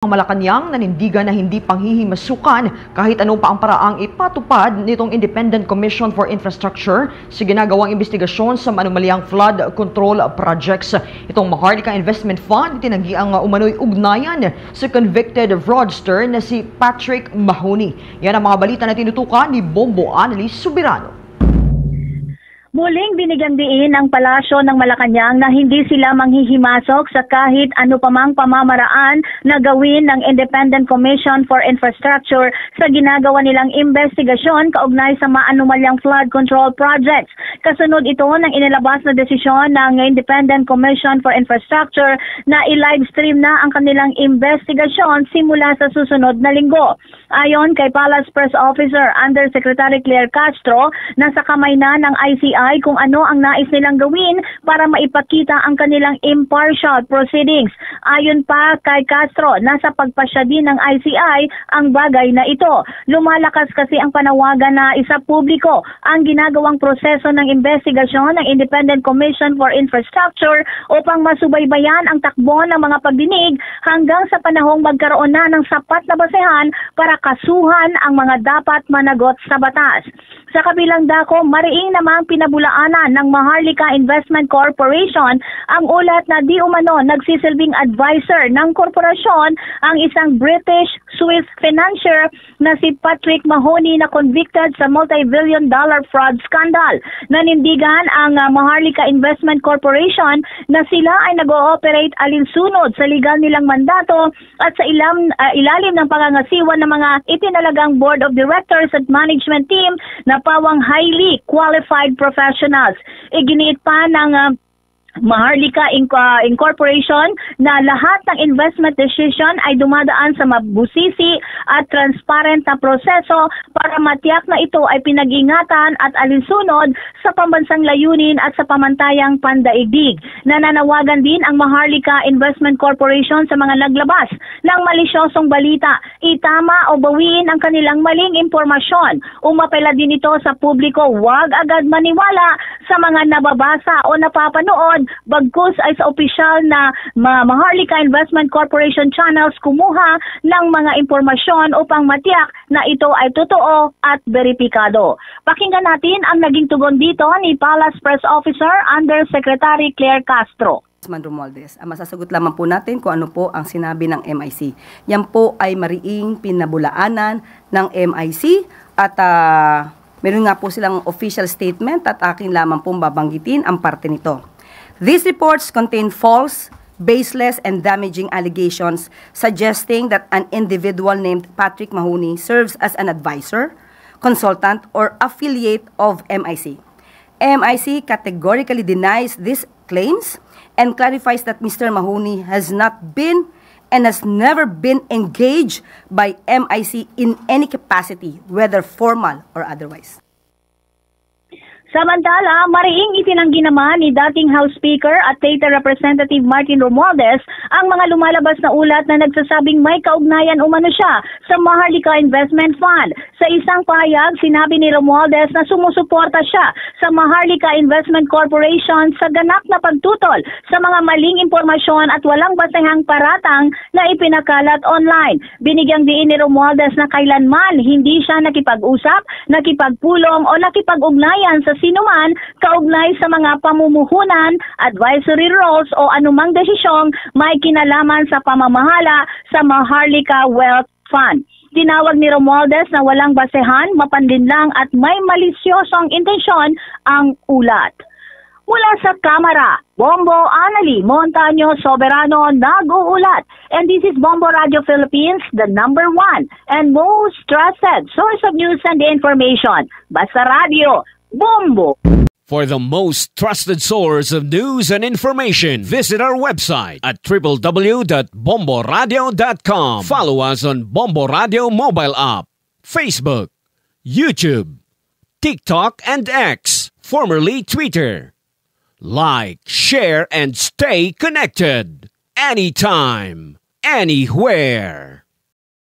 Ang Malacanang nanindigan na hindi panghihimasukan kahit anong pa ang paraang ipatupad nitong Independent Commission for Infrastructure sa ginagawang investigasyon sa manumalyang flood control projects. Itong Maharlika Investment Fund tinanggi ang umano'y ugnayan sa convicted fraudster na si Patrick Mahoney. Yan ang mga balita na tinutukan ni Bombo Annalise Subirano. Muling binigyan diin ang palasyo ng Malacanang na hindi sila manghihimasok sa kahit ano pamang pamamaraan na gawin ng Independent Commission for Infrastructure sa ginagawa nilang investigasyon kaugnay sa maanumalyang flood control projects. Kasunod ito ng inilabas na desisyon ng Independent Commission for Infrastructure na i-livestream na ang kanilang investigasyon simula sa susunod na linggo. Ayon kay Palace Press Officer Undersecretary Claire Castro, nasa kamay na ng ICI kung ano ang nais nilang gawin para maipakita ang kanilang impartial proceedings. Ayon pa kay Castro, nasa pagpasya din ng ICI ang bagay na ito. Lumalakas kasi ang panawagan na isa publiko ang ginagawang proseso ng investigasyon ng Independent Commission for Infrastructure upang masubaybayan ang takbo ng mga pagdinig hanggang sa panahong magkaroon na ng sapat na basehan para kasuhan ang mga dapat managot sa batas. Sa kabilang dako, mariing namang pinabulaanan ng Maharlika Investment Corporation ang ulat na di umano nagsisilbing advisor ng korporasyon ang isang British-Swiss financier na si Patrick Mahoney na convicted sa multi-billion-dollar fraud scandal. Nanindigan ang Maharlika Investment Corporation na sila ay nag-ooperate alinsunod sa legal nilang mandato at sa ilalim ng pangangasiwa ng mga itinalagang board of directors at management team na pawang highly qualified professionals. Iginiit pa ng Maharlika Incorporation na lahat ng investment decision ay dumadaan sa mabusisi at transparent na proseso para matiyak na ito ay pinag-ingatan at alinsunod sa pambansang layunin at sa pamantayang pandaigdig. Nananawagan din ang Maharlika Investment Corporation sa mga naglabas ng malisyosong balita, itama o bawiin ang kanilang maling impormasyon. Umapela din ito sa publiko, huwag agad maniwala sa mga nababasa o napapanood, bagkus ay sa opisyal na Maharlika Investment Corporation channels kumuha ng mga impormasyon upang matiyak na ito ay totoo at beripikado. Pakinggan natin ang naging tugon dito ni Palace Press Officer Undersecretary Claire Castro. Romualdez, masasagot lamang po natin kung ano po ang sinabi ng MIC. Yan po ay mariing pinabulaanan ng MIC at meron nga po silang official statement at akin lamang pong babanggitin ang parte nito. These reports contain false, baseless, and damaging allegations suggesting that an individual named Patrick Mahoney serves as an advisor, consultant, or affiliate of MIC. MIC categorically denies these claims and clarifies that Mr. Mahoney has not been and has never been engaged by MIC in any capacity, whether formal or otherwise. Samantala, mariing itinanggi naman ni dating House Speaker at State Representative Martin Romualdez ang mga lumalabas na ulat na nagsasabing may kaugnayan umano siya sa Maharlika Investment Fund. Sa isang pahayag, sinabi ni Romualdez na sumusuporta siya sa Maharlika Investment Corporation sa ganap na pagtutol sa mga maling impormasyon at walang basehang paratang na ipinakalat online. Binigyang diin ni Romualdez na kailanman hindi siya nakipag-usap, nakipagpulong o nakipag-ugnayan sa sinuman kaugnay sa mga pamumuhunan, advisory roles o anumang desisyong may kinalaman sa pamamahala sa Maharlika Wealth Fund. Tinawag ni Romualdez na walang basehan, mapanlinlang at may malisyosong intensyon ang ulat. Mula sa Kamara, Bombo Annalise Montaño Soberano nag-uulat. And this is Bombo Radio Philippines, the #1 and most trusted source of news and information. Basta Radio, Bombo. For the most trusted source of news and information, visit our website at www.bomboradio.com. Follow us on Bombo Radio mobile app, Facebook, YouTube, TikTok, and X, formerly Twitter. Like, share, and stay connected. Anytime, anywhere.